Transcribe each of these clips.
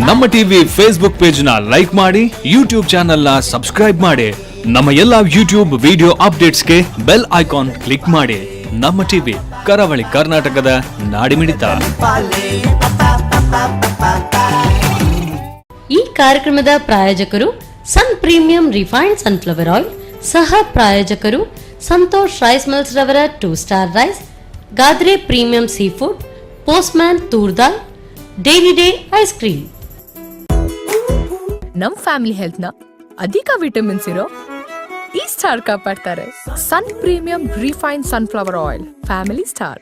ನಮ್ಮ TV Facebook page ನ like ಮಾಡಿ, ಯೂಟ್ಯೂಬ್ ಚಾನೆಲ್ ನ ಸಬ್ಸ್ಕ್ರೈಬ್ ಮಾಡಿ, ನಮ್ಮ ಎಲ್ಲಾ ಯೂಟ್ಯೂಬ್ ವಿಡಿಯೋ ಅಪ್ಡೇಟ್ಸ್ಗೆ ಬೆಲ್ ಐಕಾನ್ ಕ್ಲಿಕ್ ಮಾಡಿ. ನಮ್ಮ ಟಿವಿ ಕರಾವಳಿ ಕರ್ನಾಟಕದ ನಾಡಿಮಿಡಿತ. ಈ ಕಾರ್ಯಕ್ರಮದ ಪ್ರಾಯೋಜಕರು Sun premium refined sunflower oil, ಸಹ ಪ್ರಾಯೋಜಕರು ಸಂತೋಷ್ ರೈಸ್ ಮಿಲ್ಸ್ ರವರ 2 star rice, Gadre premium sea food, postman toor dal, dairy day ice cream. ನಮ್ ಫ್ಯಾಮಿಲಿ ಹೆಲ್ತ್ ನ ಅಧಿಕ ವಿಟಮಿನ್ಸ್ ಇರೋ ಈ ಸ್ಟಾರ್ ಕಾಪಾಡ್ತಾರೆ. Sun premium refine sunflower oil, family star.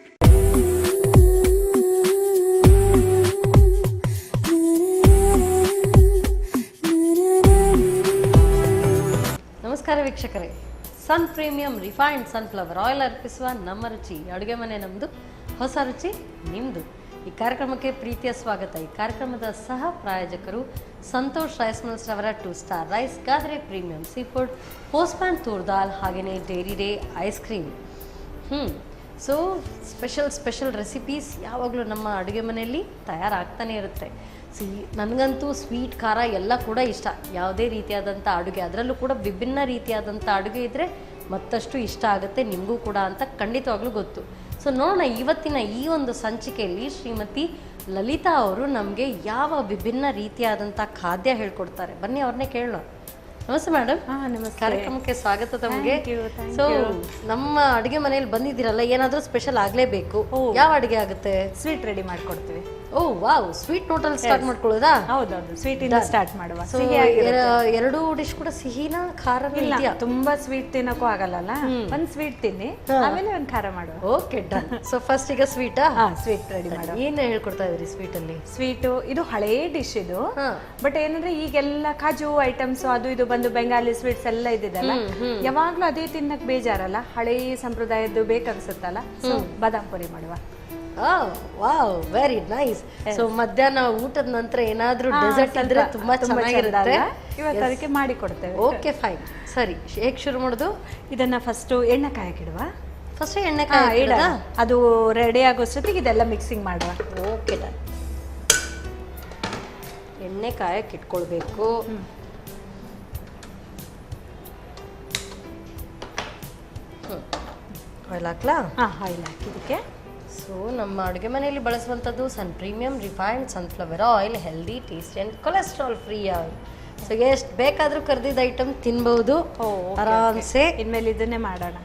ನಮಸ್ಕಾರ ವೀಕ್ಷಕರೇ, ಸನ್ ಪ್ರೀಮಿಯಂ ರಿಫೈನ್ಡ್ ಸನ್ಫ್ಲವರ್ ಆಯಿಲ್ ಅರ್ಪಿಸುವ ನಮ್ಮ ರುಚಿ ಅಡುಗೆ ಮನೆ ನಮ್ಮದು, ಹೊಸ ರುಚಿ ನಿಮ್ಮದು. ಈ ಕಾರ್ಯಕ್ರಮಕ್ಕೆ ಪ್ರೀತಿಯ ಸ್ವಾಗತ. ಈ ಕಾರ್ಯಕ್ರಮದ ಸಹ ಪ್ರಾಯೋಜಕರು ಸಂತೋಷ್ ರೈಸ್ ಮಿಲ್ಸ್ ರವರ 2 star rice, Gadre premium sea food, postman toor dal, ಹಾಗೆಯೇ dairy day ice cream. So special recipes ಯಾವಾಗಲೂ ನಮ್ಮ ಅಡುಗೆ ಮನೆಯಲ್ಲಿ ತಯಾರಾಗ್ತಾನೆ ಇರುತ್ತೆ. ನನಗಂತೂ ಸ್ವೀಟ್, ಖಾರ ಎಲ್ಲ ಕೂಡ ಇಷ್ಟ. ಯಾವುದೇ ರೀತಿಯಾದಂಥ ಅಡುಗೆ, ಅದರಲ್ಲೂ ಕೂಡ ವಿಭಿನ್ನ ರೀತಿಯಾದಂಥ ಅಡುಗೆ ಇದ್ದರೆ ಮತ್ತಷ್ಟು ಇಷ್ಟ ಆಗುತ್ತೆ ನಿಮಗೂ ಕೂಡ ಅಂತ ಖಂಡಿತವಾಗ್ಲೂ ಗೊತ್ತು. ಸೊ ನೋಡೋಣ, ಇವತ್ತಿನ ಈ ಒಂದು ಸಂಚಿಕೆಯಲ್ಲಿ ಶ್ರೀಮತಿ ಲಲಿತಾ ಅವರು ನಮಗೆ ಯಾವ ವಿಭಿನ್ನ ರೀತಿಯಾದಂಥ ಖಾದ್ಯ ಹೇಳ್ಕೊಡ್ತಾರೆ. ಬನ್ನಿ ಅವ್ರನ್ನೇ ಕೇಳೋಣ. ನಮಸ್ತೆ ಮೇಡಮ್. ನಮಸ್ತೆ. ಕಾರ್ಯಕ್ರಮಕ್ಕೆ ಸ್ವಾಗತ ತಮಗೆ. ಸೊ ನಮ್ಮ ಅಡುಗೆ ಮನೆಯಲ್ಲಿ ಬಂದಿದ್ದೀರಲ್ಲ, ಏನಾದರೂ ಸ್ಪೆಷಲ್ ಆಗಲೇಬೇಕು. ಯಾವ ಅಡುಗೆ ಆಗುತ್ತೆ? ಸ್ವೀಟ್ ರೆಡಿ ಮಾಡ್ಕೊಡ್ತೀವಿ. ಓ ವಾವ್, ಸ್ವೀಟ್ ನೋಟಲ್ಲಿ ಸ್ಟಾರ್ಟ್ ಮಾಡ್ಕೊಳ್ಳೋದಾ? ಹೌದೌದು, ಸ್ವೀಟ್ ಇಂದ ಸ್ಟಾರ್ಟ್ ಮಾಡುವ. ಎರಡು ಡಿಶ್ ಕೂಡ ಸಿಹಿನಾ ಖಾರ? ಇಲ್ಲ, ತುಂಬಾ ಸ್ವೀಟ್ ತಿನ್ನಕ್ಕೂ ಆಗಲ್ಲ. ಒಂದ್ ಸ್ವೀಟ್ ತಿನ್ನಿ, ಆಮೇಲೆ ಒಂದ್ ಖಾರ ಮಾಡುವ. Okay, done. ಸೊ ಫಸ್ಟ್ ಈಗ ಸ್ವೀಟಾ? ಸ್ವೀಟ್ ರೆಡಿ ಮಾಡುವ. ಏನ್ ಹೇಳ್ಕೊಡ್ತಾ ಇದ್ರಿ ಸ್ವೀಟ್ ಅಲ್ಲಿ? ಸ್ವೀಟ್ ಇದು ಹಳೇ ಡಿಶ್ ಇದು. ಬಟ್ ಏನಂದ್ರೆ ಈಗೆಲ್ಲ ಕಾಜು ಐಟಮ್ಸ್ ಅದು ಇದು ಬಂದು ಬೆಂಗಾಲಿ ಸ್ವೀಟ್ಸ್ ಎಲ್ಲ ಇದ್ದಿದ್ದಲ್ಲ, ಯಾವಾಗ್ಲೂ ಅದೇ ತಿನ್ನಕ್ ಬೇಜಾರಲ್ಲ, ಹಳೇ ಸಂಪ್ರದಾಯದ್ದು ಬೇಕನ್ಸುತ್ತಲ್ಲ. ಸೊ ಬಾದಾಮ್ ಪುರಿ ಮಾಡುವ. Wow, very nice. ಸೊ ಮಧ್ಯಾಹ್ನ ಊಟದ ನಂತರ ಏನಾದ್ರೂ ಡೆಸರ್ಟ್ ಇದ್ರೆ ತುಂಬಾ ಚೆನ್ನಾಗಿರುತ್ತೆ. ಇವತ್ತು ಅದಕ್ಕೆ ಮಾಡಿ ಕೊಡ್ತೇವೆ. Okay, fine. ಸರಿ, ಹೇಗೆ ಶುರು ಮಾಡೋದು? ಇದನ್ನ ಫಸ್ಟ್ ಎಣ್ಣೆ ಕಾಯಕ್ಕಿಡುವ. ಫಸ್ಟ್ ಎಣ್ಣೆ ಕಾಯಿ ಅದು ರೆಡಿ ಆಗೋಷ್ಟೊತ್ತಿಗೆ ಇದೆಲ್ಲ ಮಿಕ್ಸಿಂಗ್ ಮಾಡುವ. Okay, done. ಎಣ್ಣೆ ಕಾಯಕ್ಕೆ ಇಟ್ಕೊಳ್ಬೇಕು. ಆಯಿಲ್ ಹಾಕ್ಲಾ? ಆಯಿಲ್ ಹಾಕಿದಕ್ಕೆ. ಸೊ ನಮ್ಮ ಅಡುಗೆ ಮನೆಯಲ್ಲಿ ಬಳಸುವಂಥದ್ದು Sun premium refined sunflower oil, healthy, tasty and cholesterol free oil. So ಎಷ್ಟು ಬೇಕಾದರೂ ಕರೆದಿದ್ದ ಐಟಮ್ ತಿನ್ಬಹುದು ಆರಾಮ್ಸೆ. ಇನ್ಮೇಲೆ ಇದನ್ನೇ ಮಾಡೋಣ.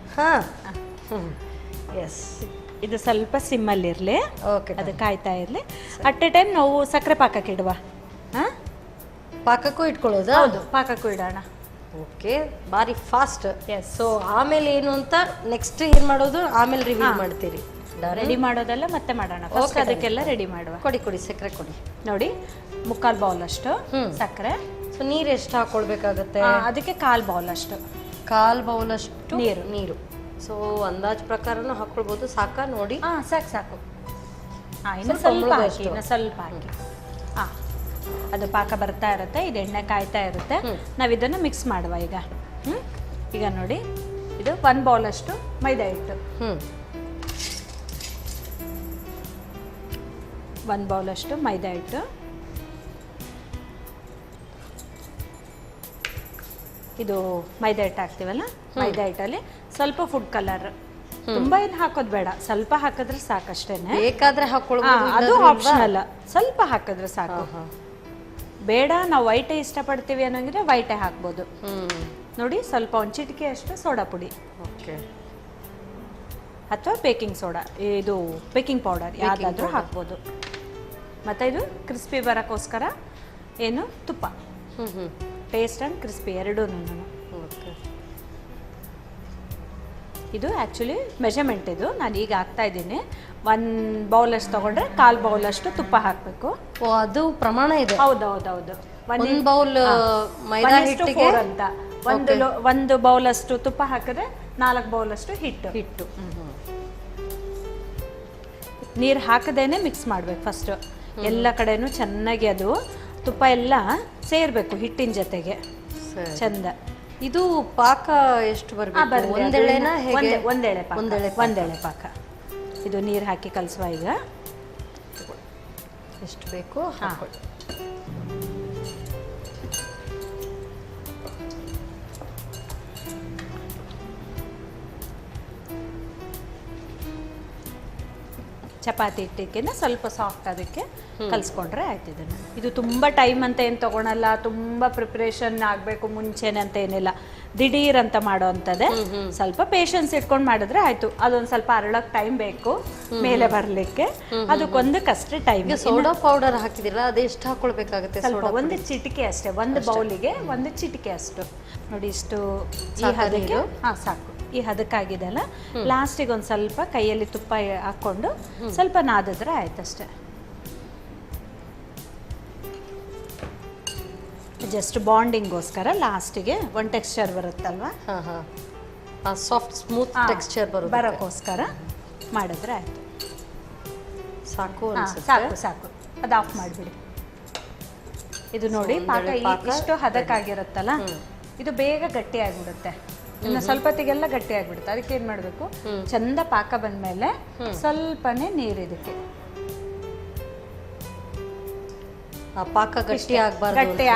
ಎಸ್, ಇದು ಸ್ವಲ್ಪ ಸಿಮ್ಮಲ್ಲಿರಲಿ. ಓಕೆ, ಅದು ಕಾಯ್ತಾ ಇರಲಿ. ಅಟ್ ಎ ಟೈಮ್ ನಾವು ಸಕ್ಕರೆ ಪಾಕಕ್ಕೆ ಇಡುವ. ಪಾಕಕ್ಕೂ ಇಟ್ಕೊಳ್ಳೋದು? ಹೌದು, ಪಾಕಕ್ಕೂ ಇಡೋಣ. ಓಕೆ, ಬಾರಿ ಫಾಸ್ಟ್. ಎಸ್. ಸೊ ಆಮೇಲೆ ಏನು ಅಂತ ನೆಕ್ಸ್ಟ್ ಏನು ಮಾಡೋದು, ಆಮೇಲೆ ರಿವ್ಯೂ ಮಾಡ್ತೀರಿ? ರೆಡಿ ಮಾಡೋದೆಲ್ಲ ಮತ್ತೆ ಮಾಡೋಣ. ಫಸ್ಟ್ ಅದಕ್ಕೆಲ್ಲ ರೆಡಿ ಮಾಡುವ. ಕೊಡಿ ಸಕ್ಕರೆ ಕೊಡಿ. ನೋಡಿ, 3/4 ಬೌಲ್ ಅಷ್ಟು ಸಕ್ಕರೆ. ಸೊ ನೀರು ಎಷ್ಟು ಹಾಕೊಳ್ಬೇಕಾಗತ್ತೆ? ಅದಕ್ಕೆ 1/4 ಬೌಲ್ ಅಷ್ಟು. 1/4 ಬೌಲ್ ಅಷ್ಟು ನೀರು. ಸೊ ಅಂದಾಜು ಪ್ರಕಾರನೂ ಹಾಕೊಳ್ಬೋದು. ಸಾಕಾ? ನೋಡಿ, ಸಾಕು. ಇನ್ನು ಸ್ವಲ್ಪ ಹಾಕಿ. ಅದು ಪಾಕ ಬರ್ತಾ ಇರುತ್ತೆ, ಇದು ಎಣ್ಣೆ ಕಾಯ್ತಾ ಇರುತ್ತೆ. ನಾವು ಇದನ್ನು ಮಿಕ್ಸ್ ಮಾಡುವ ಈಗ. ಈಗ ನೋಡಿ, ಇದು 1 ಬೌಲ್ ಅಷ್ಟು ಮೈದಾ ಹಿಟ್ಟು. 1 ಬೌಲ್ ಅಷ್ಟು ಮೈದಾ ಹಿಟ್ಟು. ಇದು ಮೈದಾ ಹಿಟ್ಟು ಹಾಕ್ತೀವಲ್ಲ, ಮೈದಾ ಹಿಟ್ಟಲ್ಲಿ ಸ್ವಲ್ಪ ಫುಡ್ ಕಲರ್. ತುಂಬಾ ಇದು ಹಾಕೋದು ಬೇಡ, ಸ್ವಲ್ಪ ಹಾಕಿದ್ರೆ ಸಾಕಷ್ಟೇನೆ. ಬೇಕಾದ್ರೆ ಹಾಕೊಳ್ಬೋದು, ಅದು ಆಪ್ಷನಲ್. ಸ್ವಲ್ಪ ಹಾಕಿದ್ರೆ ಸಾಕು. ಬೇಡ, ನಾವು ವೈಟೇ ಇಷ್ಟಪಡ್ತೀವಿ ಅನ್ನೋಂಗಿದ್ರೆ ವೈಟೇ ಹಾಕ್ಬೋದು. ನೋಡಿ, ಸ್ವಲ್ಪ ಒಂದು ಚಿಟಿಕೆ ಅಷ್ಟು ಸೋಡಾ ಪುಡಿ. ಓಕೆ, ಅಥವಾ ಬೇಕಿಂಗ್ ಸೋಡಾ, ಇದು ಬೇಕಿಂಗ್ ಪೌಡರ್ ಯಾವ್ದಾದ್ರೂ ಹಾಕ್ಬೋದು. ಮತ್ತು ಇದು ಕ್ರಿಸ್ಪಿ ಬರೋಕ್ಕೋಸ್ಕರ ಏನು, ತುಪ್ಪ. ಟೇಸ್ಟ್ ಆ್ಯಂಡ್ ಕ್ರಿಸ್ಪಿ ಎರಡೂ. ಓಕೆ, ಇದು ಆ್ಯಕ್ಚುಲಿ ಮೆಜರ್ಮೆಂಟ್. ಇದು ನಾನು ಈಗ ಹಾಕ್ತಾ ಇದ್ದೀನಿ. 1 ಬೌಲ್ ಅಷ್ಟು ತೊಗೊಂಡ್ರೆ 1/4 ಬೌಲ್ ಅಷ್ಟು ತುಪ್ಪ ಹಾಕಬೇಕು. ಓ, ಅದು ಪ್ರಮಾಣ ಇದೆ? ಹೌದೌದೌದು. 1 ಬೌಲ್ ಮೈದಾ ಹಿಟ್ಟಿಗೆ ಅಂತ 1 ಬೌಲ್ ಅಷ್ಟು ತುಪ್ಪ ಹಾಕಿದ್ರೆ 4 ಬೌಲ್ ಅಷ್ಟು ಹಿಟ್ಟು. ನೀರು ಹಾಕದೇನೆ ಮಿಕ್ಸ್ ಮಾಡ್ಬೇಕು ಫಸ್ಟ್. ಎಲ್ಲ ಕಡೆನೂ ಚೆನ್ನಾಗಿ ಅದು ತುಪ್ಪ ಎಲ್ಲ ಸೇರ್ಬೇಕು ಹಿಟ್ಟಿನ ಜೊತೆಗೆ ಚಂದ. ಇದು ಪಾಕ ಎಷ್ಟು ಬರಬೇಕು? ಒಂದೆಳೆನಾ ಹೇಗೆ? ಒಂದೆಳೆ ಪಾಕ. ಇದು ನೀರು ಹಾಕಿ ಕಲಸುವ. ಈಗ ಎಷ್ಟು ಬೇಕು ಹಾಕೊಳ್ಳಿ. ಚಪಾತಿ ಹಿಟ್ಟಿಗೆ ಸ್ವಲ್ಪ ಸಾಫ್ಟ್ ಅದಕ್ಕೆ ಕಲಿಸ್ಕೊಂಡ್ರೆ ಆಯ್ತು. ಇದನ್ನು ಇದು ತುಂಬ ಟೈಮ್ ಅಂತ ಏನು ತೊಗೊಳಲ್ಲ, ತುಂಬ ಪ್ರಿಪ್ರೇಷನ್ ಆಗಬೇಕು ಮುಂಚೆನೆ ಅಂತ ಏನಿಲ್ಲ, ದಿಢೀರ್ ಅಂತ ಮಾಡೋ ಅಂಥದ್ದೇ. ಸ್ವಲ್ಪ ಪೇಷನ್ಸ್ ಇಟ್ಕೊಂಡು ಮಾಡಿದ್ರೆ ಆಯ್ತು. ಅದೊಂದು ಸ್ವಲ್ಪ ಅರಳಕ್ಕೆ ಟೈಮ್ ಬೇಕು ಮೇಲೆ ಬರಲಿಕ್ಕೆ, ಅದಕ್ಕೊಂದಕ್ಕಷ್ಟೇ ಟೈಮ್. ಸೋಡಾ ಪೌಡರ್ ಹಾಕಿದಿಲ್ಲ, ಅದೆಷ್ಟು ಹಾಕೊಳ್ಬೇಕಾಗುತ್ತೆ? ಸ್ವಲ್ಪ ಒಂದು ಚಿಟಿಕೆ ಅಷ್ಟೇ, ಒಂದು ಬೌಲಿಗೆ ಒಂದು ಚಿಟಿಕೆ ಅಷ್ಟು ನೋಡಿ. ಇಷ್ಟು ಈ ಹದಕ್ಕೆ ಸಾಕು. ಈ ಹದಕ್ಕಾಗಿದೆ ಅಲ್ಲ, ಲಾಸ್ಟಿಗೆ ಒಂದು ಸ್ವಲ್ಪ ಕೈಯಲ್ಲಿ ತುಪ್ಪ ಹಾಕ್ಕೊಂಡು ಸ್ವಲ್ಪ ನಾದಿದ್ರೆ ಆಯ್ತಷ್ಟೇ. ಜಸ್ಟ್ ಬಾಂಡಿಂಗ್ಗೋಸ್ಕರ ಲಾಸ್ಟಿಗೆ ಒಂದು ಟೆಕ್ಸ್ಚರ್ ಬರುತ್ತಲ್ವಾ, ಸಾಫ್ಟ್ ಸ್ಮೂತ್ ಟೆಕ್ಸ್ಚರ್ ಬರೋಕ್ಕೋಸ್ಕರ ಮಾಡಿದ್ರೆ ಆಯ್ತು. ಸಾಕು ಸಾಕು ಸಾಕು, ಅದು ಆಫ್ ಮಾಡಿಬಿಡಿ. ಇದು ನೋಡಿ ಪಾಕ ಇಷ್ಟು ಹದಕ್ಕಾಗಿರುತ್ತಲ್ಲ, ಇದು ಬೇಗ ಗಟ್ಟಿ ಆಗಿಬಿಡುತ್ತೆ. ಇನ್ನು ಸ್ವಲ್ಪ ಹೊತ್ತಿಗೆಲ್ಲ ಗಟ್ಟಿ ಆಗಿಬಿಡುತ್ತೆ. ಅದಕ್ಕೆ ಏನು ಮಾಡಬೇಕು, ಚಂದ ಪಾಕ ಬಂದಮೇಲೆ ಸ್ವಲ್ಪನೇ ನೀರು ಇದಕ್ಕೆ. ಪಾಕ ಗಟ್ಟಿ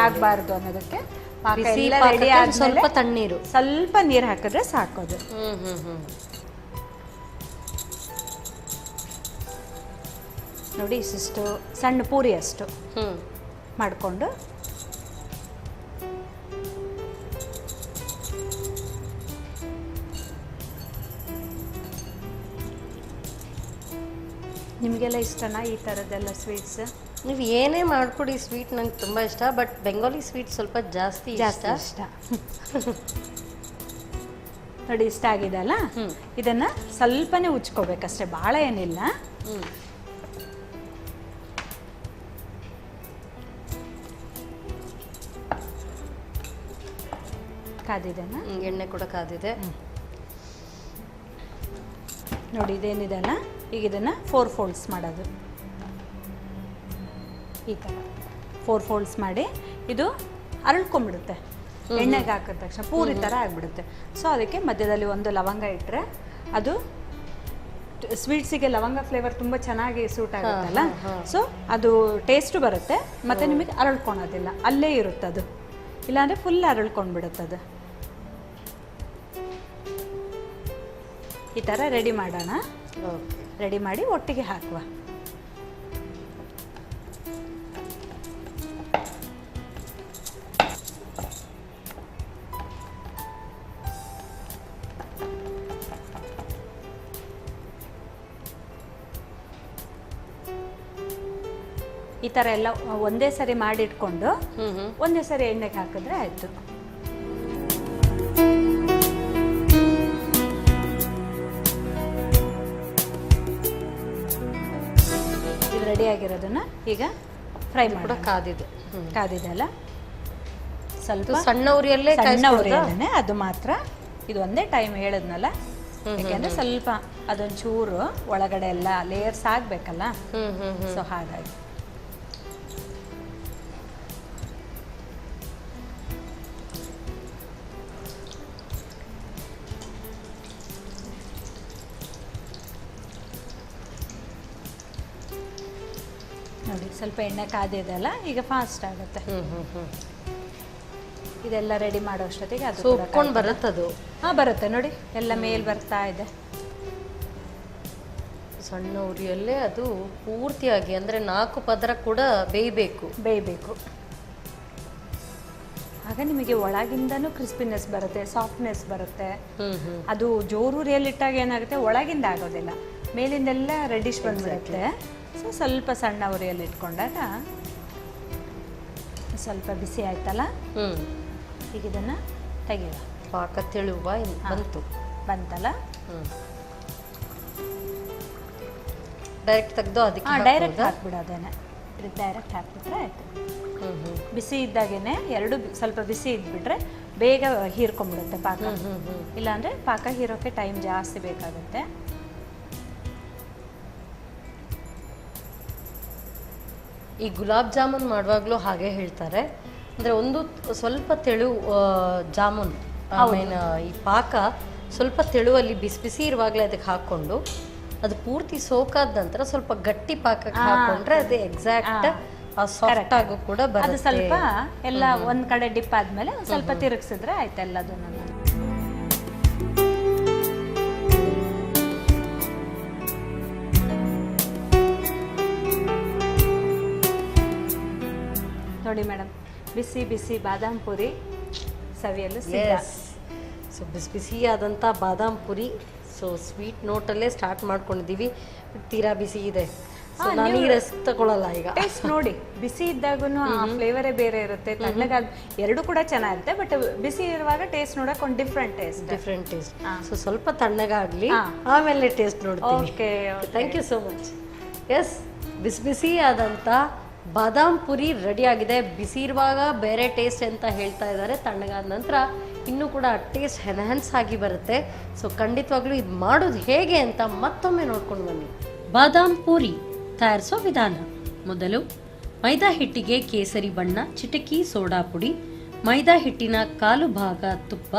ಆಗಬಾರ್ದು ಅನ್ನೋದಕ್ಕೆ ಪಾಕ ಎಲ್ಲ ರೆಡಿ ಆದ್ಮೇಲೆ ಸ್ವಲ್ಪ ತಣ್ಣೀರು, ಸ್ವಲ್ಪ ನೀರು ಹಾಕಿದ್ರೆ ಸಾಕೋದು. ನೋಡಿ ಇಷ್ಟು ಸಣ್ಣ ಪೂರಿ ಅಷ್ಟು ಮಾಡಿಕೊಂಡು ನಿಮಗೆಲ್ಲ ಇಷ್ಟನಾ ಈ ಥರದ್ದೆಲ್ಲ ಸ್ವೀಟ್ಸ್? ನೀವು ಏನೇ ಮಾಡಿಕೊಡಿ, ಸ್ವೀಟ್ ನಂಗೆ ತುಂಬ ಇಷ್ಟ. ಬಟ್ ಬೆಂಗಾಲಿ ಸ್ವೀಟ್ ಸ್ವಲ್ಪ ಜಾಸ್ತಿ ಇಷ್ಟ. ನೋಡಿ ಇಷ್ಟ ಆಗಿದೆ ಅಲ್ಲ, ಇದನ್ನು ಸ್ವಲ್ಪನೇ ಉಚ್ಕೋಬೇಕಷ್ಟೇ, ಭಾಳ ಏನಿಲ್ಲ. ಕಾದಿದೆನಾ? ಎಣ್ಣೆ ಕೂಡ ಕಾದಿದೆ ನೋಡಿ. ಇದೇನಿದೆ ಅಲ್ಲ, ಈಗ ಇದನ್ನು 4 ಫೋಲ್ಡ್ಸ್ ಮಾಡೋದು. ಈ ಥರ 4 ಫೋಲ್ಡ್ಸ್ ಮಾಡಿ ಇದು ಅರಳ್ಕೊಂಡ್ಬಿಡುತ್ತೆ. ಎಣ್ಣೆಗೆ ಹಾಕಿದ ತಕ್ಷಣ ಪೂರಿ ಥರ ಆಗಿಬಿಡುತ್ತೆ. ಸೊ ಅದಕ್ಕೆ ಮಧ್ಯದಲ್ಲಿ ಒಂದು ಲವಂಗ ಇಟ್ಟರೆ ಅದು ಸ್ವೀಟ್ಸಿಗೆ ಲವಂಗ ಫ್ಲೇವರ್ ತುಂಬ ಚೆನ್ನಾಗಿ ಸೂಟ್ ಆಗುತ್ತಲ್ಲ. ಸೊ ಅದು ಟೇಸ್ಟು ಬರುತ್ತೆ, ಮತ್ತು ನಿಮಗೆ ಅರಳ್ಕೊಳೋದಿಲ್ಲ, ಅಲ್ಲೇ ಇರುತ್ತೆ ಅದು. ಇಲ್ಲಾಂದರೆ ಫುಲ್ ಅರಳ್ಕೊಂಡ್ಬಿಡುತ್ತದು. ಈ ಥರ ರೆಡಿ ಮಾಡೋಣ. ರೆಡಿ ಮಾಡಿ ಒಟ್ಟಿಗೆ ಹಾಕುವ. ಈ ಥರ ಎಲ್ಲ ಒಂದೇ ಸರಿ ಮಾಡಿಟ್ಕೊಂಡು ಒಂದೇ ಸರಿ ಎಣ್ಣೆಗೆ ಹಾಕಿದ್ರೆ ಆಯಿತು. ಇದು ರೆಡಿ ಆಗಿರೋದನ್ನ ಈಗ ಫ್ರೈ ಮಾಡಿ. ಕಾದಿದೆ ಅಲ್ಲ, ಸ್ವಲ್ಪ ಸಣ್ಣ ಉರಿಯಲ್ಲೇ ಅದು ಮಾತ್ರ. ಇದು ಒಂದೇ ಟೈಮ್ ಹೇಳಿದ್ನಲ್ಲ, ಯಾಕೆಂದ್ರೆ ಸ್ವಲ್ಪ ಅದೊಂಚೂರು ಒಳಗಡೆ ಎಲ್ಲ ಲೇಯರ್ಸ್ ಆಗಬೇಕಲ್ಲ. ಸೊ ಹಾಗಾಗಿ ನೋಡಿ ಸ್ವಲ್ಪ ಎಣ್ಣೆ ಕಾದಿದೆ ಅಲ್ಲ, ಈಗ ಫಾಸ್ಟ್ ಆಗುತ್ತೆ. ಇದೆಲ್ಲ ರೆಡಿ ಮಾಡೋ ಅಷ್ಟೊತ್ತಿಗೆ ಅದು ಉಪ್ಕೊಂಡು ಬರುತ್ತದು. ಬರುತ್ತೆ ನೋಡಿ, ಎಲ್ಲ ಮೇಲ್ ಬರ್ತಾ ಇದೆ. ಸಣ್ಣ ಉರಿಯಲ್ಲೇ ಅದು ಪೂರ್ತಿಯಾಗಿ, ಅಂದರೆ 4 ಪದರ ಕೂಡ ಬೇಯಬೇಕು. ಆಗ ನಿಮಗೆ ಒಳಗಿಂದನೂ ಕ್ರಿಸ್ಪಿನೆಸ್ ಬರುತ್ತೆ, ಸಾಫ್ಟ್ನೆಸ್ ಬರುತ್ತೆ. ಅದು ಜೋರು ಉರಿಯಲ್ಲಿಟ್ಟಾಗ ಏನಾಗುತ್ತೆ, ಒಳಗಿಂದ ಆಗೋದಿಲ್ಲ, ಮೇಲಿಂದೆಲ್ಲ ರೆಡಿಶ್ ಬಂದ್ಬಿಡುತ್ತೆ. ಸೊ ಸ್ವಲ್ಪ ಸಣ್ಣ ಉರಿಯಲ್ಲಿ ಇಟ್ಕೊಂಡಾಗ ಸ್ವಲ್ಪ ಬಿಸಿ ಆಯ್ತಲ್ಲ, ಈಗ ಇದನ್ನು ತೆಗೆಯುವ. ಪಾಕ ತೆಳುವ ಬಂತಲ್ಲ, ಡೈರೆಕ್ಟ್ ತೆಗೆದು ಅದಕ್ಕೆ ಡೈರೆಕ್ಟ್ ಹಾಕ್ಬಿಡೋದೇನೆ. ಡೈರೆಕ್ಟ್ ಹಾಕ್ಬಿಟ್ರೆ ಆಯ್ತು. ಬಿಸಿ ಇದ್ದಾಗೇನೆ ಎರಡು ಸ್ವಲ್ಪ ಬಿಸಿ ಇದ್ಬಿಟ್ರೆ ಬೇಗ ಹೀರ್ಕೊಂಡ್ಬಿಡುತ್ತೆ ಪಾಕ. ಇಲ್ಲಾಂದರೆ ಪಾಕ ಹೀರೋಕ್ಕೆ ಟೈಮ್ ಜಾಸ್ತಿ ಬೇಕಾಗುತ್ತೆ. ಈ ಗುಲಾಬ್ ಜಾಮೂನ್ ಮಾಡುವಾಗಲೂ ಹಾಗೆ ಹೇಳ್ತಾರೆ, ಅಂದರೆ ಒಂದು ಸ್ವಲ್ಪ ತೆಳು ಜಾಮೂನ್, ಆಮೇಲೆ ಈ ಪಾಕ ಸ್ವಲ್ಪ ತೆಳುವಲ್ಲಿ ಬಿಸಿ ಬಿಸಿ ಇರುವಾಗಲೇ ಅದಕ್ಕೆ ಹಾಕ್ಕೊಂಡು ಅದು ಪೂರ್ತಿ ಸೋಕಾದ ನಂತರ ಸ್ವಲ್ಪ ಗಟ್ಟಿ ಪಾಕಕ್ಕೆ ಹಾಕೊಂಡ್ರೆ ಅದು ಎಕ್ಸಾಕ್ಟ್ ಸಾಫ್ಟ್ ಆಗೋ ಕೂಡ ಅದು ಬರುತ್ತೆ. ಸ್ವಲ್ಪ ಎಲ್ಲ ಒಂದ್ ಕಡೆ ಡಿಪ್ ಆದ್ಮೇಲೆ ಒಂದ್ ಸ್ವಲ್ಪ ತಿರುಗಿಸಿದ್ರೆ ಆಯ್ತು ಎಲ್ಲದನ್ನು. ನೋಡಿ ಮೇಡಮ್, ಬಿಸಿ ಬಿಸಿ ಬಾದಾಮ್ ಪುರಿ ಸವಿಯಲು ಸಿದ್ಧ. ಸೊ ಬಿಸಿ ಬಿಸಿಯಾದಂಥ ಬಾದಾಮ್ ಪುರಿ. ಸೊ ಸ್ವೀಟ್ ನೋಟಲ್ಲೇ ಸ್ಟಾರ್ಟ್ ಮಾಡ್ಕೊಂಡಿದ್ದೀವಿ, ತೀರಾ ಬಿಸಿ ಇದೆ. ಸೊ ನಾನು ಈ ರಸ್ ತಗೊಳ್ಳಲ್ಲ ಈಗ. ಟೇಸ್ಟ್ ನೋಡಿ, ಬಿಸಿ ಇದ್ದಾಗೂ ಆ ಫ್ಲೇವರೇ ಬೇರೆ ಇರುತ್ತೆ, ತಣ್ಣಗಾದ ಎರಡು ಕೂಡ ಚೆನ್ನಾಗಿರುತ್ತೆ. ಬಟ್ ಬಿಸಿ ಇರುವಾಗ ಟೇಸ್ಟ್ ನೋಡಕ್ ಒಂದು ಡಿಫ್ರೆಂಟ್ ಟೇಸ್ಟ್. ಸೊ ಸ್ವಲ್ಪ ತಣ್ಣಗಾಗ್ಲಿ, ಆಮೇಲೆ ಟೇಸ್ಟ್ ನೋಡ್ತೀವಿ. Okay, thank you so much. Yes, ಬಿಸಿ ಬಿಸಿ ಆದಂಥ ಬಾದಾಮ್ ಪುರಿ ರೆಡಿ ಆಗಿದೆ. ಬಿಸಿ ಇರುವಾಗ ಬೇರೆ ಟೇಸ್ಟ್ ಅಂತ ಹೇಳ್ತಾ ಇದ್ದಾರೆ, ತಣ್ಣಗಾದ ನಂತರ ಇನ್ನೂ ಕೂಡ ಟೇಸ್ಟ್ ಎನ್ಹ್ಯಾನ್ಸ್ ಆಗಿ ಬರುತ್ತೆ. ಸೊ ಖಂಡಿತವಾಗ್ಲೂ ಇದು ಮಾಡೋದು ಹೇಗೆ ಅಂತ ಮತ್ತೊಮ್ಮೆ ನೋಡ್ಕೊಂಡು ಬನ್ನಿ. ಬಾದಾಮ್ ಪೂರಿ ತಯಾರಿಸೋ ವಿಧಾನ: ಮೊದಲು ಮೈದಾ ಹಿಟ್ಟಿಗೆ ಕೇಸರಿ ಬಣ್ಣ, ಚಿಟಕಿ ಸೋಡಾ ಪುಡಿ, ಮೈದಾ ಹಿಟ್ಟಿನ 1/4 ಭಾಗ ತುಪ್ಪ,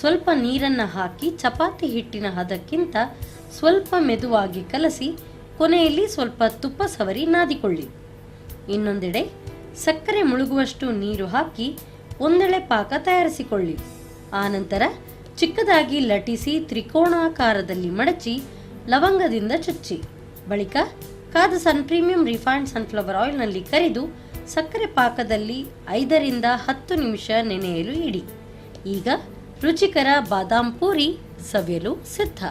ಸ್ವಲ್ಪ ನೀರನ್ನು ಹಾಕಿ ಚಪಾತಿ ಹಿಟ್ಟಿನ ಹದಕ್ಕಿಂತ ಸ್ವಲ್ಪ ಮೆದುವಾಗಿ ಕಲಸಿ ಕೊನೆಯಲ್ಲಿ ಸ್ವಲ್ಪ ತುಪ್ಪ ಸವರಿ ನಾದಿಕೊಳ್ಳಿ. ಇನ್ನೊಂದೆಡೆ ಸಕ್ಕರೆ ಮುಳುಗುವಷ್ಟು ನೀರು ಹಾಕಿ ಒಂದೆಳೆ ಪಾಕ ತಯಾರಿಸಿಕೊಳ್ಳಿ. ಆನಂತರ ಚಿಕ್ಕದಾಗಿ ಲಟಿಸಿ ತ್ರಿಕೋಣಾಕಾರದಲ್ಲಿ ಮಡಚಿ ಲವಂಗದಿಂದ ಚುಚ್ಚಿ, ಬಳಿಕ ಕಾದ ಸನ್ ಪ್ರೀಮಿಯಂ ರಿಫೈನ್ಡ್ ಸನ್ಫ್ಲವರ್ ಆಯಿಲ್ನಲ್ಲಿ ಕರಿದು ಸಕ್ಕರೆ ಪಾಕದಲ್ಲಿ 5 ರಿಂದ 10 ನಿಮಿಷ ನೆನೆಯಲು ಇಡಿ. ಈಗ ರುಚಿಕರ ಬಾದಾಮ್ ಪೂರಿ ಸವಿಯಲು ಸಿದ್ಧ.